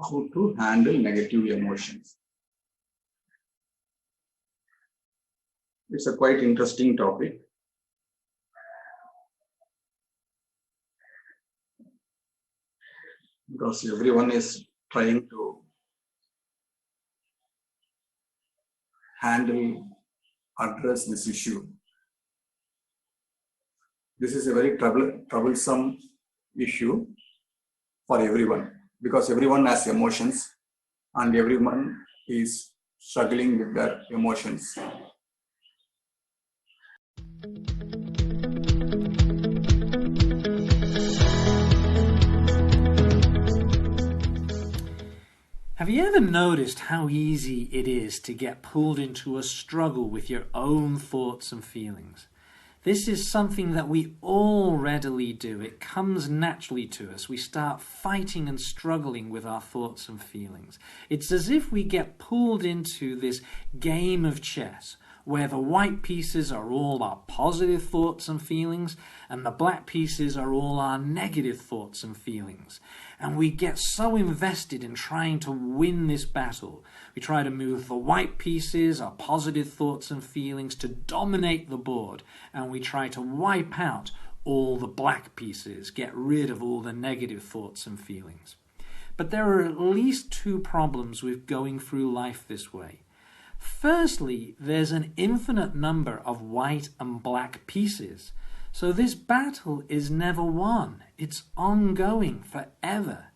how to handle negative emotions. It's a quite interesting topic. Because everyone is trying to address this issue. This is a very troublesome issue for everyone because everyone has emotions and everyone is struggling with their emotions. Have you ever noticed how easy it is to get pulled into a struggle with your own thoughts and feelings? This is something that we all readily do. It comes naturally to us. We start fighting and struggling with our thoughts and feelings. It's as if we get pulled into this game of chess where the white pieces are all our positive thoughts and feelings and the black pieces are all our negative thoughts and feelings. And we get so invested in trying to win this battle. We try to move the white pieces, our positive thoughts and feelings, to dominate the board. And we try to wipe out all the black pieces, get rid of all the negative thoughts and feelings. But there are at least two problems with going through life this way. Firstly, there's an infinite number of white and black pieces. So this battle is never won. It's ongoing forever.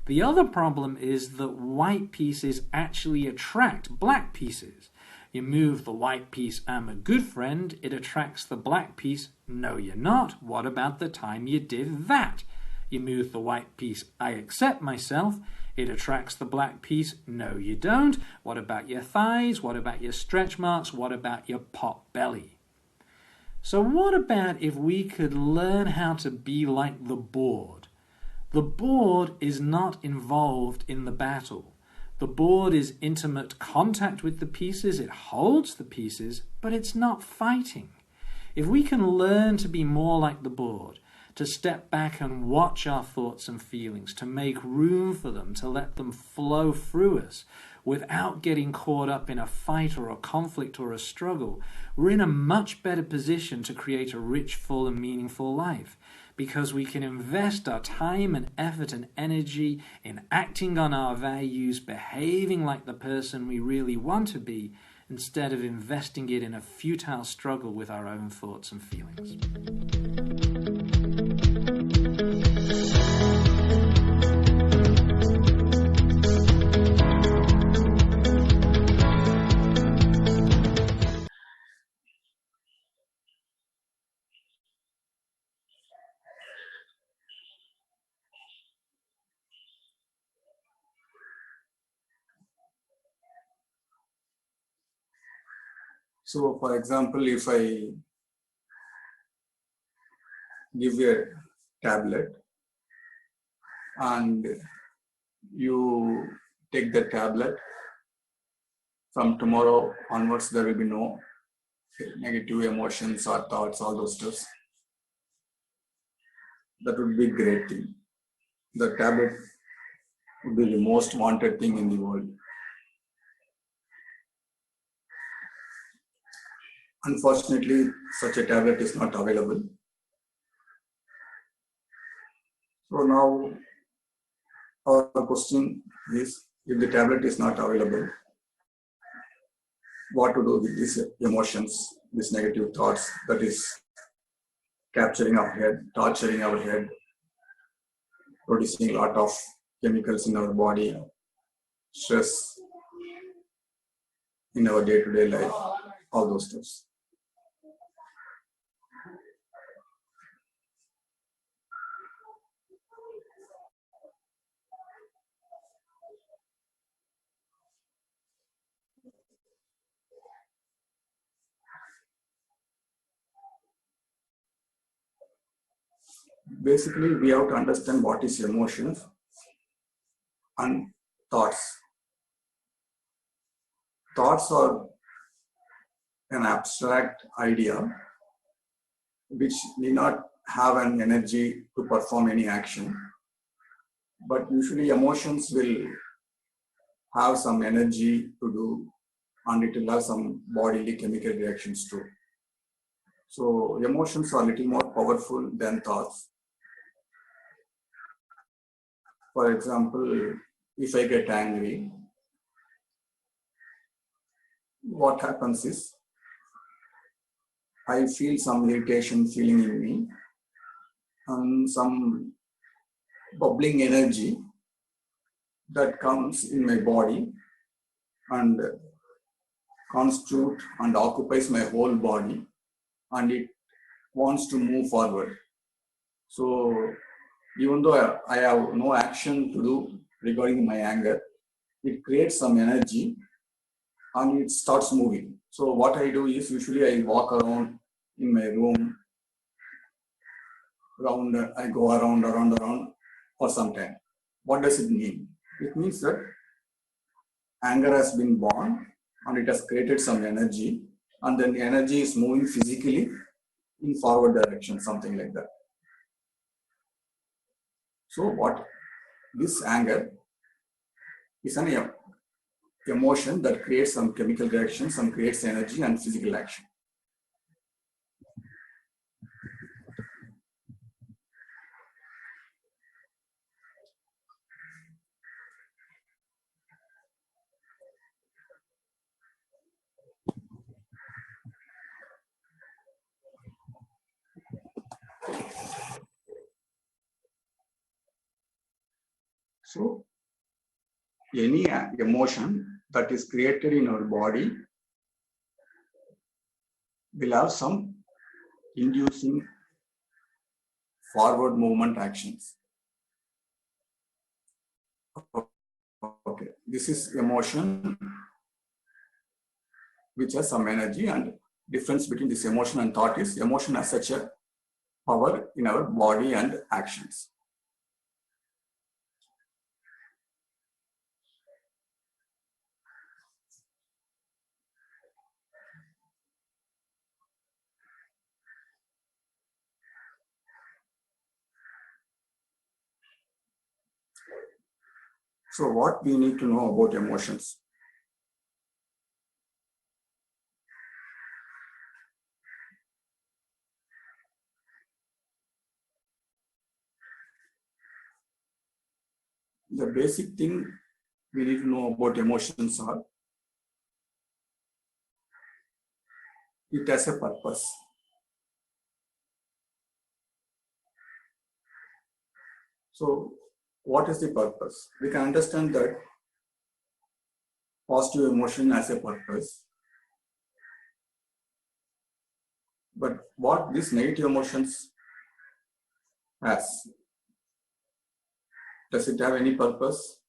The other problem is that white pieces actually attract black pieces. You move the white piece, I'm a good friend, it attracts the black piece, no you're not, what about the time you did that? You move the white piece, I accept myself, it attracts the black piece, no you don't. What about your thighs? What about your stretch marks? What about your pot belly? So what about if we could learn how to be like the board? The board is not involved in the battle. The board is intimate contact with the pieces, it holds the pieces, but it's not fighting. If we can learn to be more like the board, to step back and watch our thoughts and feelings, to make room for them, to let them flow through us without getting caught up in a fight or a conflict or a struggle, we're in a much better position to create a rich, full and meaningful life because we can invest our time and effort and energy in acting on our values, behaving like the person we really want to be, instead of investing it in a futile struggle with our own thoughts and feelings. So, for example, if I give you a tablet and you take the tablet, from tomorrow onwards there will be no negative emotions or thoughts, all those stuff. That would be a great thing. The tablet would be the most wanted thing in the world. Unfortunately, such a tablet is not available. So now our question is, if the tablet is not available, what to do with these emotions, these negative thoughts that is capturing our head, torturing our head, producing a lot of chemicals in our body, stress in our day-to-day life, all those stuff. Basically, we have to understand what is emotions and thoughts. Thoughts are an abstract idea which need not have an energy to perform any action. But usually emotions will have some energy to do, and it will have some bodily chemical reactions too. So emotions are a little more powerful than thoughts. For example, if I get angry, what happens is I feel some irritation feeling in me and some bubbling energy that comes in my body and constitute and occupies my whole body, and it wants to move forward. So even though I have no action to do regarding my anger, it creates some energy and it starts moving. So what I do is usually I walk around in my room, I go around for some time. What does it mean? It means that anger has been born and it has created some energy, and then the energy is moving physically in forward direction, something like that. So what this anger is an emotion that creates some chemical reactions and creates energy and physical action. So any emotion that is created in our body will have some inducing forward movement actions. Okay, this is emotion which has some energy, and difference between this emotion and thought is emotion has such a power in our body and actions. So what we need to know about emotions? The basic thing we need to know about emotions are it has a purpose. So what is the purpose? We can understand that positive emotion has a purpose. But what these negative emotions has? Does it have any purpose?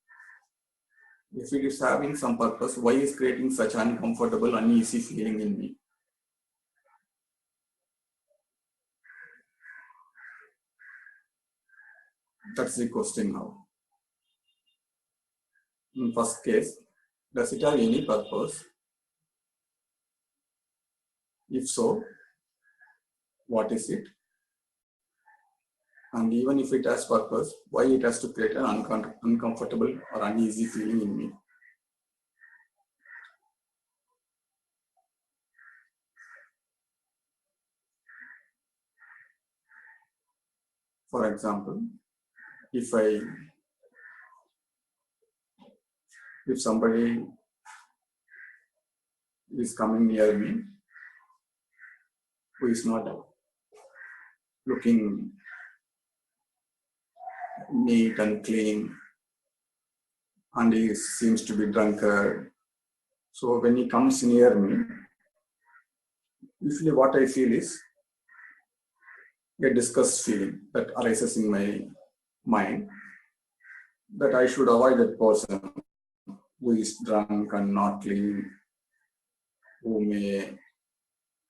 If it is having some purpose, why is creating such uncomfortable, uneasy feeling in me? That's the question now. In first case, does it have any purpose? If so, what is it? And even if it has purpose, why it has to create an uncomfortable or uneasy feeling in me? For example, if somebody is coming near me who is not looking neat and clean, and he seems to be drunkard. So when he comes near me, usually what I feel is a disgust feeling that arises in my mind, that I should avoid that person who is drunk and not clean, who may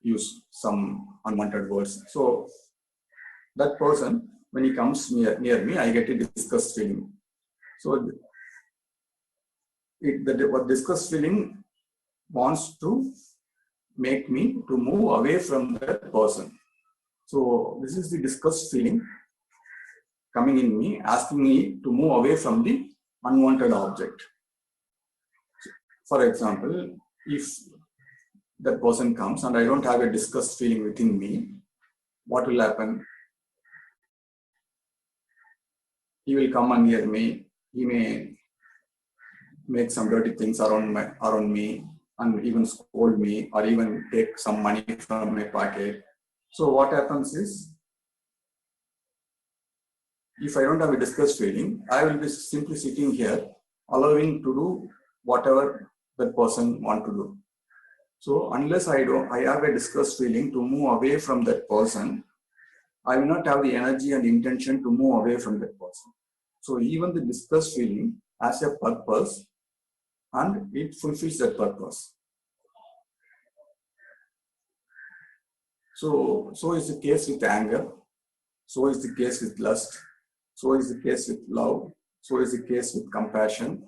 use some unwanted words. So that person, when he comes near me, I get a disgust feeling. So the disgust feeling wants to make me to move away from that person. So this is the disgust feeling coming in me, asking me to move away from the unwanted object. For example, if that person comes and I don't have a disgust feeling within me, what will happen? He will come and hear me. He may make some dirty things around me and even scold me or even take some money from my pocket. So what happens is, if I don't have a disgust feeling, I will be simply sitting here, allowing to do whatever that person want to do. So unless I have a disgust feeling to move away from that person, I will not have the energy and intention to move away from that person. So even the disgust feeling has a purpose and it fulfills that purpose. So is the case with anger, so is the case with lust, so is the case with love, so is the case with compassion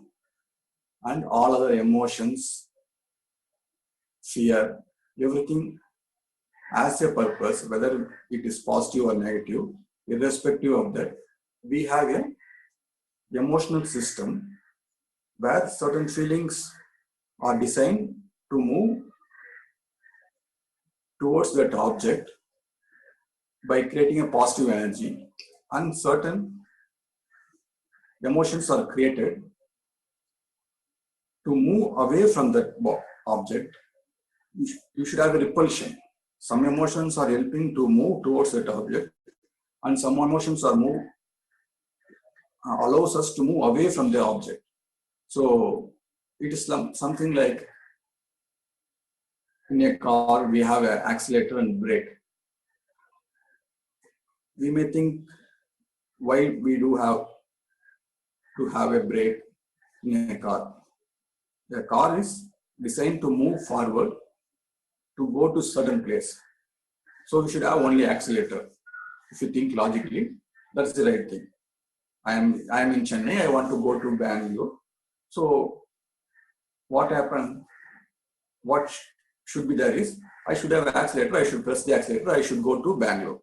and all other emotions, fear, everything has a purpose, whether it is positive or negative. Irrespective of that, we have an emotional system where certain feelings are designed to move towards that object by creating a positive energy, and certain emotions are created to move away from that object. You should have a repulsion. Some emotions are helping to move towards that object, and some emotions are allows us to move away from the object. So it is something like in a car we have an accelerator and brake. We may think why we do have to have a brake in a car. The car is designed to move forward to go to certain place. So we should have only accelerator. If you think logically, that's the right thing. I am in Chennai, I want to go to Bangalore. So what happened? What should be there is, I should have an accelerator, I should press the accelerator, I should go to Bangalore.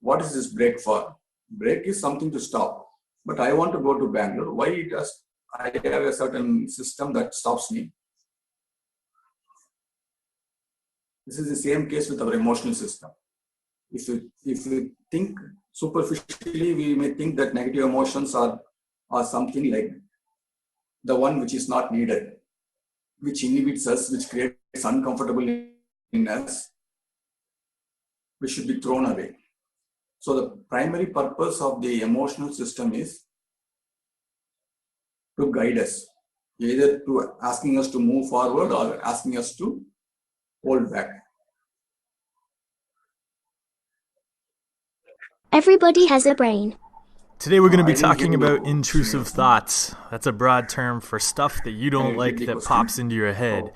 What is this brake for? Brake is something to stop. But I want to go to Bangalore. Why I have a certain system that stops me? This is the same case with our emotional system. If we think superficially, we may think that negative emotions are something like the one which is not needed, which inhibits us, which creates uncomfortable in us, which should be thrown away. So the primary purpose of the emotional system is to guide us, either to asking us to move forward or asking us to hold back. Everybody has a brain. Today we're going to be talking about intrusive thoughts. That's a broad term for stuff that you don't like that pops into your head.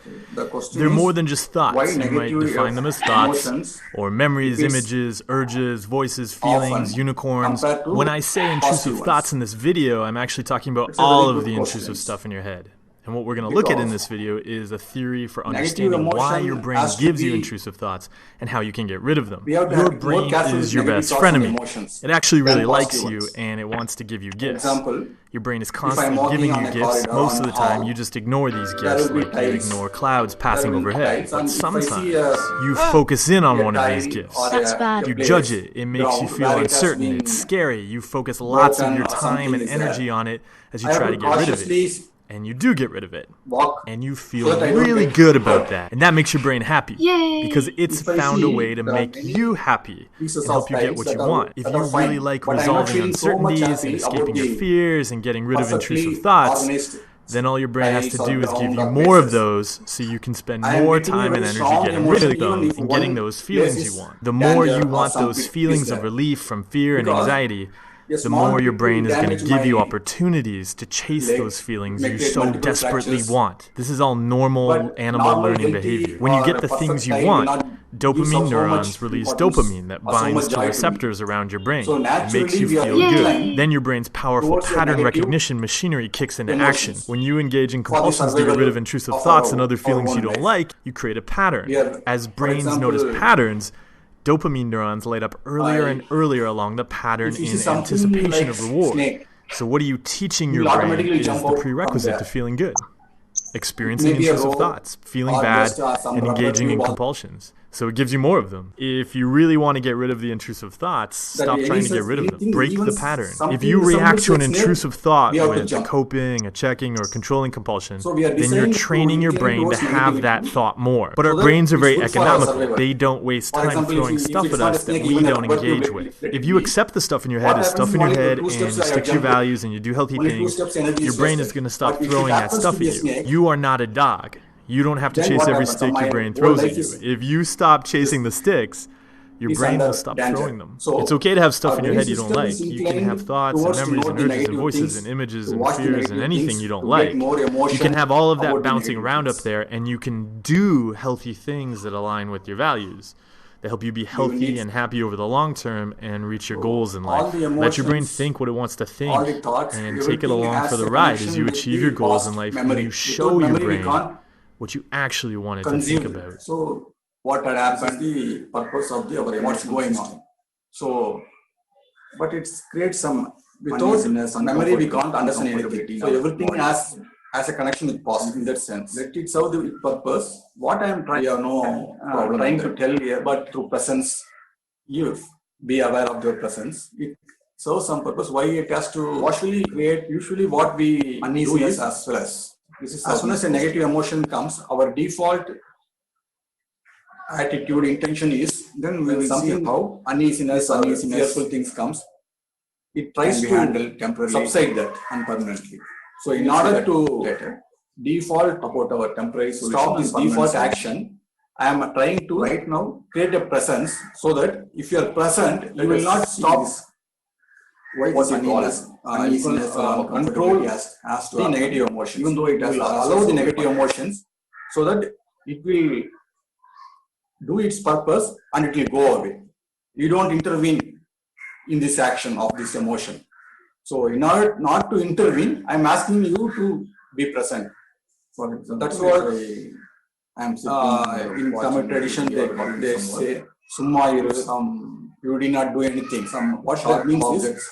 They're more than just thoughts. You might define them as thoughts, or memories, images, urges, voices, feelings, unicorns. When I say intrusive thoughts in this video, I'm actually talking about all of the intrusive stuff in your head. And what we're going to look at in this video is a theory for understanding why your brain gives you intrusive thoughts and how you can get rid of them. Your brain is your best frenemy. It actually really likes you and it wants to give you gifts. Your brain is constantly giving you gifts. Most of the time you just ignore these gifts, like you ignore clouds passing overhead. But sometimes you focus in on one of these gifts. That's bad. You judge it. It makes you feel uncertain. It's scary. You focus lots of your time and energy on it as you try to get rid of it. And you do get rid of it. And you feel really good about that. And that makes your brain happy. Yay! Because it's found a way to make you happy and help you get what you want. If you really like resolving uncertainties and escaping your fears and getting rid of intrusive thoughts, then all your brain has to do is give you more of those so you can spend more time and energy getting rid of them and getting those feelings you want. The more you want those feelings of relief from fear and anxiety, the more your brain is going to give you opportunities to chase those feelings you so desperately want. This is all normal animal learning behavior. When you get the things you want, dopamine neurons release dopamine that binds to receptors around your brain. It makes you feel good. Then your brain's powerful pattern recognition machinery kicks into action. When you engage in compulsions to get rid of intrusive thoughts and other feelings you don't like, you create a pattern. As brains notice patterns, dopamine neurons light up earlier and earlier along the pattern in anticipation of reward. So what are you teaching your brain is the prerequisite to feeling good. experiencing intrusive thoughts, feeling bad, and engaging in compulsions. So it gives you more of them. If you really want to get rid of the intrusive thoughts, stop trying to get rid of them. Break the pattern. If you react to an intrusive thought with a coping, a checking, or controlling compulsion, then you're training your brain to have that thought more. But our brains are very economical. They don't waste time throwing stuff at us that we don't engage with. If you accept the stuff in your head as stuff in your head and you stick to your values and you do healthy things, your brain is going to stop throwing that stuff at you. You are not a dog. You don't have to chase every stick your brain throws at you. If you stop chasing the sticks, your brain will stop throwing them. It's okay to have stuff in your head you don't like. You can have thoughts and memories and urges and voices and images and fears and anything you don't like. You can have all of that bouncing around up there, and you can do healthy things that align with your values, that help you be healthy and happy over the long term and reach your goals in life. Let your brain think what it wants to think and take it along for the ride as you achieve your goals in life, and you show your brain what you actually wanted to think about. So what had happened, the purpose of what's going on. So, but it creates some, without memory we can't understand anything. So everything has a connection with past in that sense. Let it serve the purpose. What I am trying, trying to tell here, but through presence, you be aware of your presence. It serves some purpose. Why it has to actually create, usually what we uneasiness do as well as. As soon as a negative emotion comes, our default attitude, intention is, then we will see how uneasiness, fearful things comes. It tries to handle temporarily, subside that and permanently. So in order to default about our temporary solution, stop this default action, I am trying to right now create a presence so that if you are present, you will not stop. Why what uneasiness, control has to the negative emotions, even though it has allow the negative emotions, so that it will do its purpose and it will go away. You don't intervene in this action of this emotion. So in order not to intervene, I am asking you to be present. For example, that's what I am saying. In Tamil tradition, they say, "Summa iru." You did not do anything. What that means is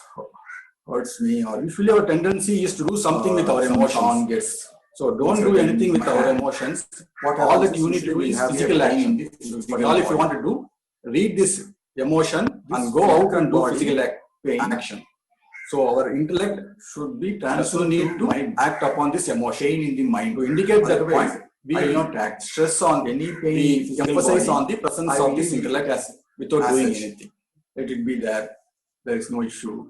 hurts me, or usually our tendency is to do something with our emotions. So don't do anything with our emotions. All that you need to do is physical action. But all if you want to do, read this emotion and go out and do physical action. So our intellect should be transferred to act upon this emotion in the mind. To indicate that point, we will not act. Stress on any pain, emphasize on the presence of this intellect as without doing anything. Let it be there. There is no issue.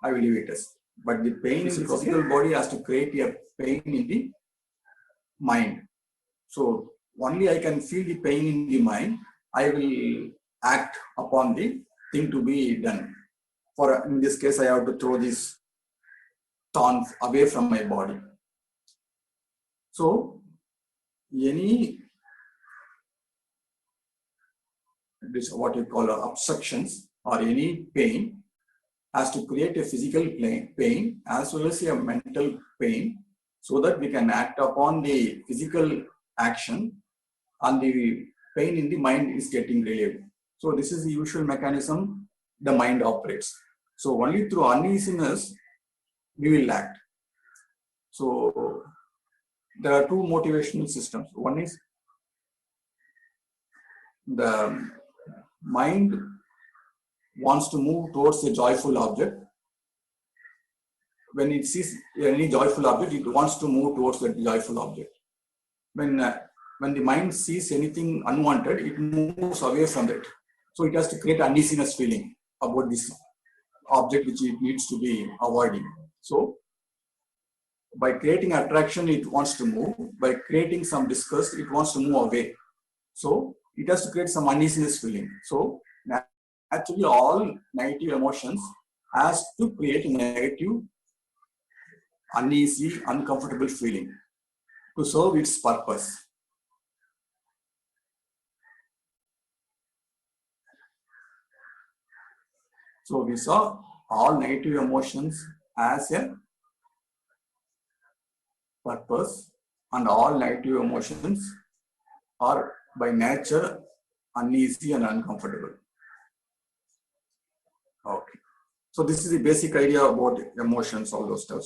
I will leave it as. But the pain in the physical body has to create a pain in the mind. So only I can feel the pain in the mind. I will act upon the thing to be done. For in this case, I have to throw this thorns away from my body. So any this what you call obstructions or any pain has to create a physical pain as well as a mental pain, so that we can act upon the physical action and the pain in the mind is getting relieved. So this is the usual mechanism the mind operates. So only through uneasiness we will act. So there are two motivational systems. One is the mind wants to move towards a joyful object. When it sees any joyful object, it wants to move towards that joyful object. When the mind sees anything unwanted, it moves away from it. So it has to create uneasiness feeling about this object which it needs to be avoiding. So by creating attraction, it wants to move. By creating some disgust, it wants to move away. So it has to create some uneasiness feeling. So actually all negative emotions has to create a negative, uneasy, uncomfortable feeling to serve its purpose. So we saw all negative emotions as a purpose, and all negative emotions are by nature uneasy and uncomfortable. Okay. So this is the basic idea about emotions, all those stuff.